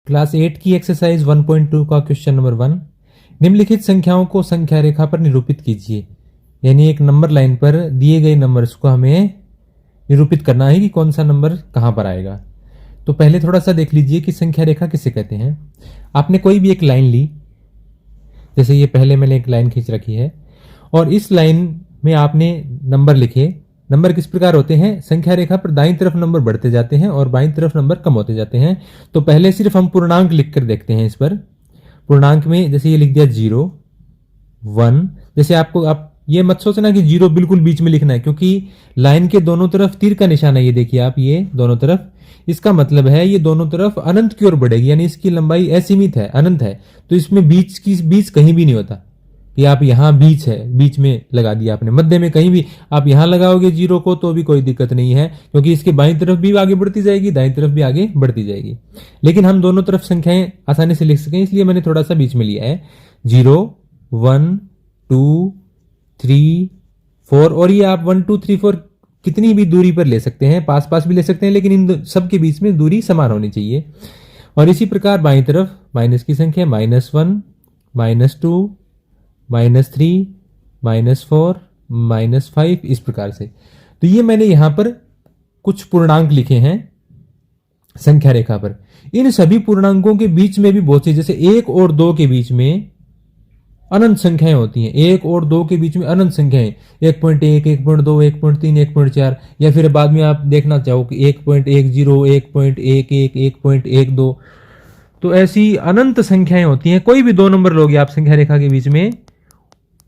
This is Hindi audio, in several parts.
क्लास 8 की एक्सरसाइज 1.2 का क्वेश्चन नंबर 1। निम्नलिखित संख्याओं को संख्या रेखा पर निरूपित कीजिए। यानी एक नंबर लाइन पर दिए गए नंबर्स को हमें निरूपित करना है कि कौन सा नंबर कहां पर आएगा। तो पहले थोड़ा सा देख लीजिए कि संख्या रेखा किसे कहते हैं। आपने कोई भी एक लाइन ली, जैसे ये पहले मैंने एक लाइन खींच रखी है और इस लाइन में आपने नंबर लिखे। नंबर किस प्रकार होते हैं? संख्या रेखा पर दाईं तरफ नंबर बढ़ते जाते हैं और बाईं तरफ नंबर कम होते जाते हैं। तो पहले सिर्फ हम पूर्णांक लिखकर देखते हैं। इस पर पूर्णांक में जैसे ये लिख दिया 0 1। जैसे आप ये मत सोचना कि 0 बिल्कुल बीच में लिखना है, क्योंकि लाइन के दोनों तरफ तीर का निशान है। ये देखिए आप, ये दोनों तरफ, इसका मतलब है ये दोनों तरफ अनंत की ओर बढ़ेगी, यानी इसकी लंबाई असीमित है, अनंत है। तो इसमें बीच कहीं भी नहीं होता कि आप यहां बीच है, बीच में लगा दिया आपने, मध्य में कहीं भी आप यहां लगाओगे 0 को तो भी कोई दिक्कत नहीं है, क्योंकि इसके बाईं तरफ भी आगे बढ़ती जाएगी, दाईं तरफ भी आगे बढ़ती जाएगी। लेकिन हम दोनों तरफ संख्याएं आसानी से लिख सकें, इसलिए मैंने थोड़ा सा बीच में लिया है। 0 1 2 3 4, और ये आप 1 2 3 4 कितनी भी दूरी पर ले सकते हैं, पास पास भी ले सकते हैं, लेकिन इन सब के बीच में दूरी समान होनी चाहिए। और इसी प्रकार बाईं तरफ माइनस की संख्या -1 -2 -3 -4 -5, इस प्रकार से। तो ये मैंने यहां पर कुछ पूर्णांक लिखे हैं संख्या रेखा पर। इन सभी पूर्णांकों के बीच में भी बहुत सी, जैसे 1 और 2 के बीच में अनंत संख्याएं होती हैं। 1 और 2 के बीच में अनंत संख्याएं, 1.1 1.2 1.3 1.4, या फिर बाद में आप देखना चाहो कि 1.10 1.11 1.12। तो ऐसी अनंत संख्याएं होती हैं। कोई भी दो नंबर लोगे आप संख्या रेखा के बीच में,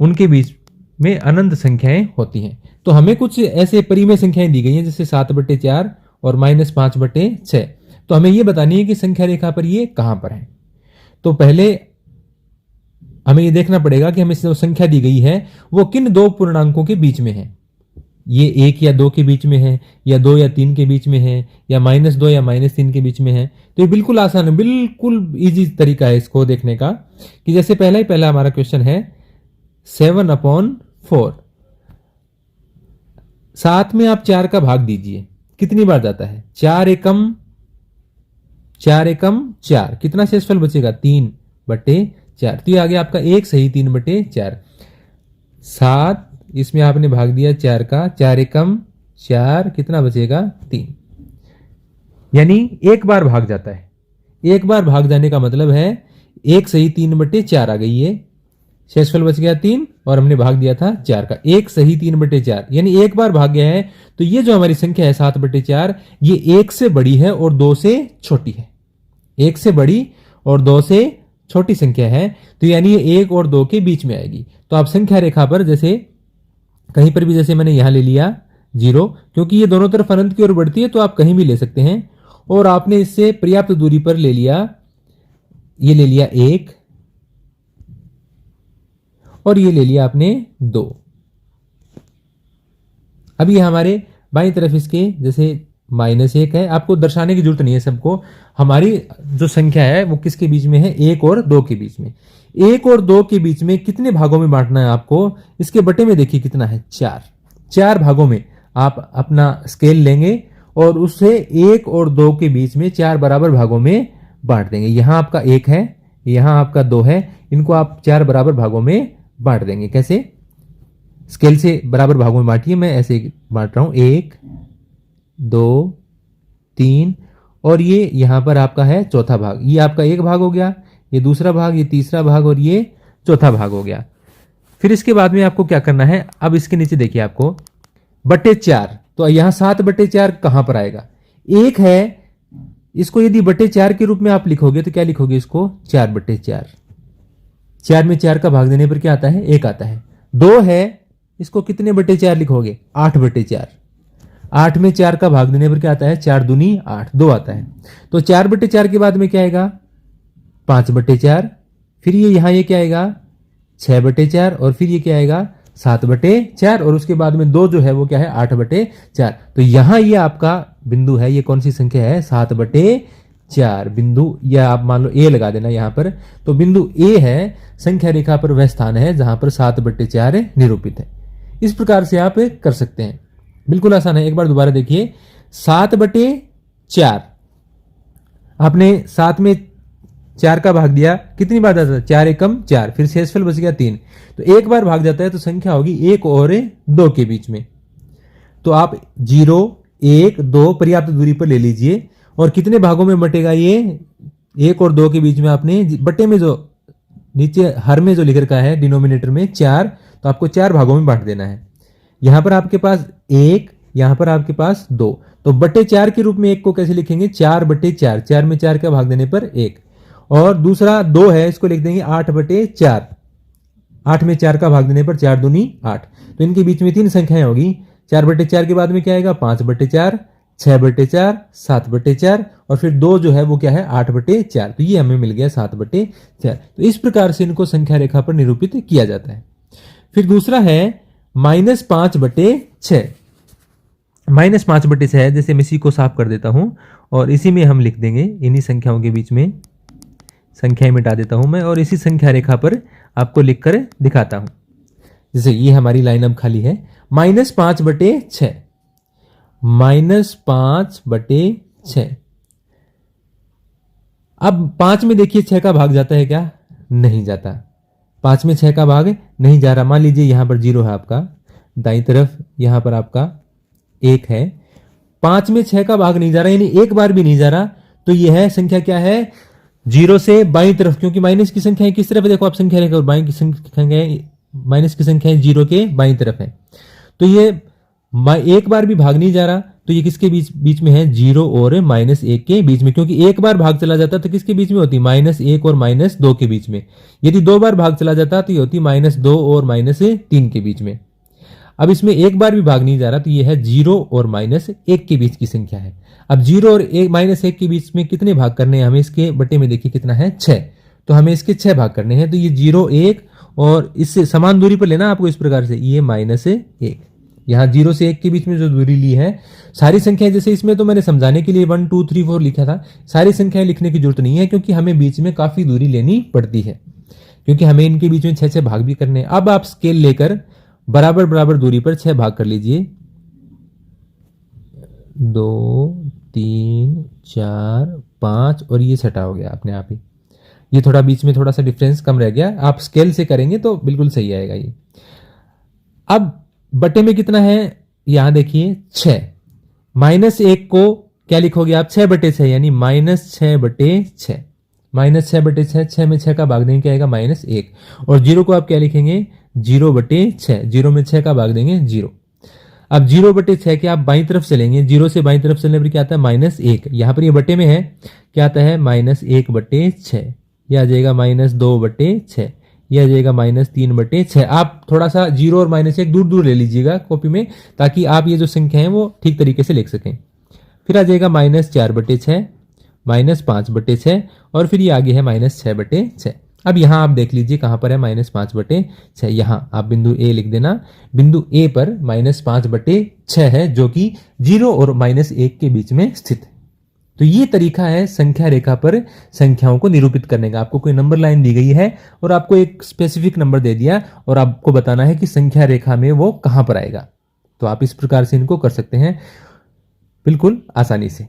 उनके बीच में अनंत संख्याएं होती हैं। तो हमें कुछ ऐसे परिमेय संख्याएं दी गई हैं, जैसे 7/4 और -5/6। तो हमें यह बतानी है कि संख्या रेखा पर ये कहां पर है। तो पहले हमें यह देखना पड़ेगा कि हमें जो संख्या दी गई है वो किन दो पूर्णांकों के बीच में है। ये 1 या 2 के बीच में है, या 2 या 3 के बीच में है, या -2 या -3 के बीच में है। तो ये बिल्कुल आसान है, बिल्कुल इजी तरीका है इसको देखने का। कि जैसे पहला हमारा क्वेश्चन है 7/4। 7 में आप 4 का भाग दीजिए, कितनी बार जाता है? 4 एकम 4, कितना शेषफल बचेगा? 3/4। तो ये आ गया आपका 1 सही 3/4। 7, इसमें आपने भाग दिया 4 का, 4 एकम 4, कितना बचेगा? 3। यानी एक बार भाग जाता है। एक बार भाग जाने का मतलब है 1 सही 3/4 आ गई है, शेषफल बच गया 3 और हमने भाग दिया था 4 का। 1 सही 3/4 यानी एक बार भाग गया है। तो ये जो हमारी संख्या है 7/4, ये 1 से बड़ी है और 2 से छोटी है। 1 से बड़ी और 2 से छोटी संख्या है, तो यानी ये 1 और 2 के बीच में आएगी। तो आप संख्या रेखा पर जैसे कहीं पर भी, जैसे मैंने यहां ले लिया 0, क्योंकि ये दोनों तरफ अनंत की ओर बढ़ती है तो आप कहीं भी ले सकते हैं। और आपने इससे पर्याप्त दूरी पर ले लिया, ये ले लिया 1 और ये ले लिया आपने 2। अब ये हमारे बाईं तरफ इसके जैसे -1 है। आपको दर्शाने की जरूरत नहीं है सबको। हमारी जो संख्या है वो किसके बीच में है? 1 और 2 के बीच में। 1 और 2 के बीच में कितने भागों में बांटना है आपको? इसके बटे में देखिए कितना है, 4 भागों में आप अपना स्केल लेंगे और उससे 1 और 2 के बीच में 4 बराबर भागों में बांट देंगे। यहां आपका 1 है, यहां आपका 2 है, इनको आप 4 बराबर भागों में बांट देंगे। कैसे? स्केल से बराबर भागों में बांटिए। मैं ऐसे बांट रहा हूं, 1 2 3, और ये यहां पर आपका है चौथा भाग। ये आपका एक भाग हो गया, ये दूसरा भाग, ये तीसरा भाग और ये चौथा भाग हो गया। फिर इसके बाद में आपको क्या करना है? अब इसके नीचे देखिए आपको /4। तो यहां 7/4 कहां पर आएगा? 1 है, इसको यदि /4 के रूप में आप लिखोगे तो क्या लिखोगे इसको? 4/4। 4 में 4 का भाग देने पर क्या आता है? 1 आता है। 2 है, इसको कितने /4 लिखोगे? 8/4। 8 में 4 का भाग देने पर क्या आता है? 4 दूनी 8, 2 आता है। तो 4/4 के बाद में क्या आएगा? 5/4। फिर ये यहां ये क्या आएगा? 6/4, और फिर ये क्या आएगा? 7/4, और उसके बाद में 2 जो है वो क्या है? 8/4। तो यहां ये आपका बिंदु है, ये कौन सी संख्या है? 7/4 बिंदु, या आप मान लो ए लगा देना यहां पर। तो बिंदु ए है संख्या रेखा पर वह स्थान है जहां पर 7/4 निरूपित है। इस प्रकार से आप कर सकते हैं, बिल्कुल आसान है। एक बार दोबारा देखिए, 7/4 आपने 7 में 4 का भाग दिया, कितनी बार जाता है? 4 एकम 4, फिर शेषफल बच गया 3। तो एक बार भाग जाता है तो संख्या होगी 1 और 2 के बीच में। तो आप 0, 1, 2 पर्याप्त दूरी पर ले लीजिए। और कितने भागों में बटेगा ये? 1 और 2 के बीच में आपने बटे में जो नीचे हर में जो लिख रखा है डिनोमिनेटर में 4, तो आपको 4 भागों में बांट देना है। यहां पर आपके पास 1, यहां पर आपके पास 2, तो बटे 4 के रूप में 1 को कैसे लिखेंगे? 4 बटे 4, 4 में 4 का भाग देने पर 1। और दूसरा 2 है, इसको लिख देंगे 8 बटे 4, 8 में 4 का भाग देने पर 4 दूनी 8। तो इनके बीच में 3 संख्याएं होगी। 4 बटे 4 के बाद में क्या आएगा? 5 बटे 4, 6 बटे 4, 7 बटे 4, और फिर 2 जो है वो क्या है? 8 बटे 4। तो ये हमें मिल गया 7 बटे 4। तो इस प्रकार से इनको संख्या रेखा पर निरूपित किया जाता है। फिर दूसरा है -5 बटे 6। -5 बटे 6, जैसे मैं इसी को साफ कर देता हूं और इसी में हम लिख देंगे, इन्हीं संख्याओं के बीच में संख्याएं मिटा देता हूं मैं और इसी संख्या रेखा पर आपको लिखकर दिखाता हूं। जैसे ये हमारी लाइन अब खाली है। -5 बटे 6, -5 बटे 6। अब 5 में देखिए 6 का भाग जाता है क्या? नहीं जाता। 5 में 6 का भाग नहीं जा रहा। मान लीजिए यहां पर 0 है आपका, दाईं तरफ यहां पर आपका 1 है। 5 में 6 का भाग नहीं जा रहा, यानी एक बार भी नहीं जा रहा। तो यह है संख्या क्या है? 0 से बाईं तरफ, क्योंकि माइनस की संख्या किस तरफ है? देखो आप संख्या रेखा, बाईं की संख्या, माइनस की संख्या 0 के बाईं तरफ है। तो ये एक बार भी भाग नहीं जा रहा, तो ये किसके बीच में है? 0 और -1 के बीच में, क्योंकि एक बार भाग चला जाता तो किसके बीच में होती? -1 और -2 के बीच में। यदि 2 बार भाग चला जाता तो ये होती -2 और -3 के बीच में। अब इसमें एक बार भी भाग नहीं जा रहा, तो ये है 0 और -1 के बीच की संख्या है। अब 0 और -1 के बीच में कितने भाग करने हैं हमें? इसके बटे में देखिए कितना है? 6। तो हमें इसके 6 भाग करने हैं। तो ये 0, 1 और इससे समान दूरी पर लेना आपको, इस प्रकार से ये -1। यहाँ 0 से 1 के बीच में जो दूरी ली है, सारी संख्याएं, जैसे इसमें तो मैंने समझाने के लिए 1, 2, 3, 4 लिखा था, सारी संख्याएं लिखने की जरूरत नहीं है, क्योंकि हमें बीच में काफी दूरी लेनी पड़ती है, क्योंकि हमें इनके बीच में 6 भाग भी करने हैं। अब आप स्केल लेकर बराबर बराबर दूरी पर 6 भाग कर लीजिए। 2, 3, 4, 5 और ये 6 हो गया अपने आप ही। ये थोड़ा बीच में थोड़ा सा डिफरेंस कम रह गया, आप स्केल से करेंगे तो बिल्कुल सही आएगा ये। अब बटे में कितना है? यहां देखिए 6। -1 को क्या लिखोगे आप? 6 बटे 6, यानी -6 बटे 6। -6 बटे 6, 6 में 6 का भाग देंगे क्या आएगा? -1। और 0 को आप क्या लिखेंगे? 0 बटे 6, 0 में 6 का भाग देंगे 0। अब 0 बटे 6 के आप बाईं तरफ चलेंगे, 0 से बाईं तरफ चलने पर क्या आता है? -1। यहां पर ये बटे में है, क्या आता है? -1 बटे 6। यह आ जाएगा -2 बटे 6। यह आ जाएगा -3 बटे 6। आप थोड़ा सा 0 और -1 दूर दूर ले लीजिएगा कॉपी में, ताकि आप ये जो संख्या है वो ठीक तरीके से लिख सकें। फिर आ जाएगा -4 बटे 6, -5 बटे 6, और फिर ये आगे है -6 बटे 6। अब यहां आप देख लीजिए कहां पर है -5 बटे 6। यहां आप बिंदु ए लिख देना। बिंदु ए पर -5 बटे 6 है, जो कि 0 और -1 के बीच में स्थित है। तो ये तरीका है संख्या रेखा पर संख्याओं को निरूपित करने का। आपको कोई नंबर लाइन दी गई है और आपको एक स्पेसिफिक नंबर दे दिया और आपको बताना है कि संख्या रेखा में वो कहां पर आएगा। तो आप इस प्रकार से इनको कर सकते हैं बिल्कुल आसानी से।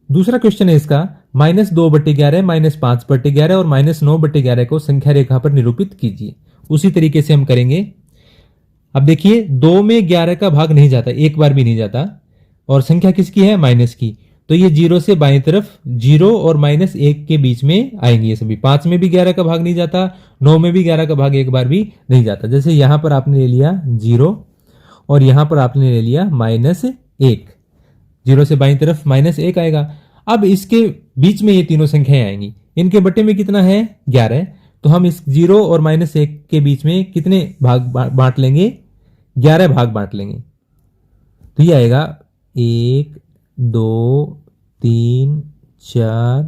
दूसरा क्वेश्चन है इसका, -2 बटे 11, -5 बटे 11 और -9 बटे 11 को संख्या रेखा पर निरूपित कीजिए। उसी तरीके से हम करेंगे। अब देखिए 2 में 11 का भाग नहीं जाता, एक बार भी नहीं जाता, और संख्या किसकी है? माइनस की। तो ये 0 से बाईं तरफ 0 और -1 के बीच में आएंगे ये सभी। 5 में भी 11 का भाग नहीं जाता, 9 में भी 11 का भाग एक बार भी नहीं जाता। जैसे यहां पर आपने ले लिया 0 और यहां पर आपने ले लिया -1, 0 से बाईं तरफ -1 आएगा। अब इसके बीच में ये तीनों संख्याएं आएंगी, इनके बटे में कितना है? 11। तो हम इस 0 और -1 के बीच में कितने भाग बांट लेंगे? 11 भाग बांट लेंगे। तो ये आएगा 1, 2, 3, 4,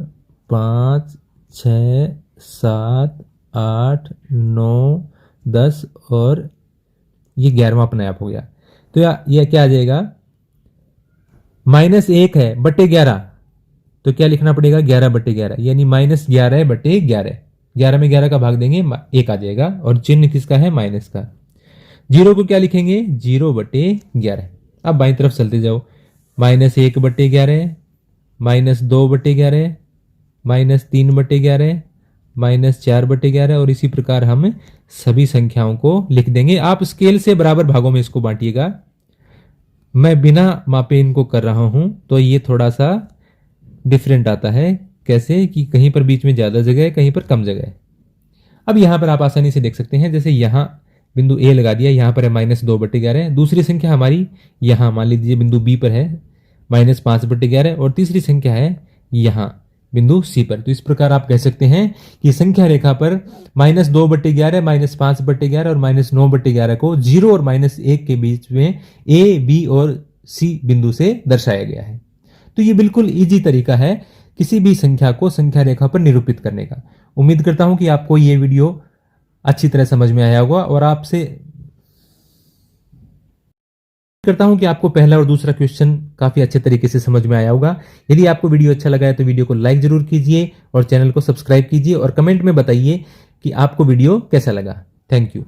5, 6, 7, 8, 9, 10 और ये 11वां अपने आप हो गया। तो यह क्या आ जाएगा? -1 है बटे 11, तो क्या लिखना पड़ेगा? 11 बटे 11, यानी -11 बटे 11। 11 में 11 का भाग देंगे 1 आ जाएगा, और चिन्ह किसका है? माइनस का। 0 को क्या लिखेंगे? 0 बटे 11। अब बाईं तरफ चलते जाओ, -1 बटे 11, -2 बटे 11, -3/11, -4/11 और इसी प्रकार हम सभी संख्याओं को लिख देंगे। आप स्केल से बराबर भागों में इसको बांटिएगा। मैं बिना मापे इनको कर रहा हूं तो ये थोड़ा सा डिफरेंट आता है। कैसे कि कहीं पर बीच में ज्यादा जगह है, कहीं पर कम जगह है। अब यहां पर आप आसानी से देख सकते हैं, जैसे यहां बिंदु ए लगा दिया, यहां पर है -2/11। दूसरी संख्या हमारी यहां मान लीजिए बिंदु बी पर है -5/11 और तीसरी संख्या है यहां बिंदु सी पर। तो इस प्रकार आप कह सकते हैं कि संख्या रेखा पर -2/11, -5/11 और -9/11 को 0 और -1 के बीच में ए, बी और सी बिंदु से दर्शाया गया है। तो ये बिल्कुल इजी तरीका है किसी भी संख्या को संख्या रेखा पर निरूपित करने का। उम्मीद करता हूं कि आपको ये वीडियो अच्छी तरह समझ में आया होगा और आपसे करता हूं कि आपको पहला और दूसरा क्वेश्चन काफी अच्छे तरीके से समझ में आया होगा। यदि आपको वीडियो अच्छा लगा है तो वीडियो को लाइक जरूर कीजिए और चैनल को सब्सक्राइब कीजिए और कमेंट में बताइए कि आपको वीडियो कैसा लगा। Thank you.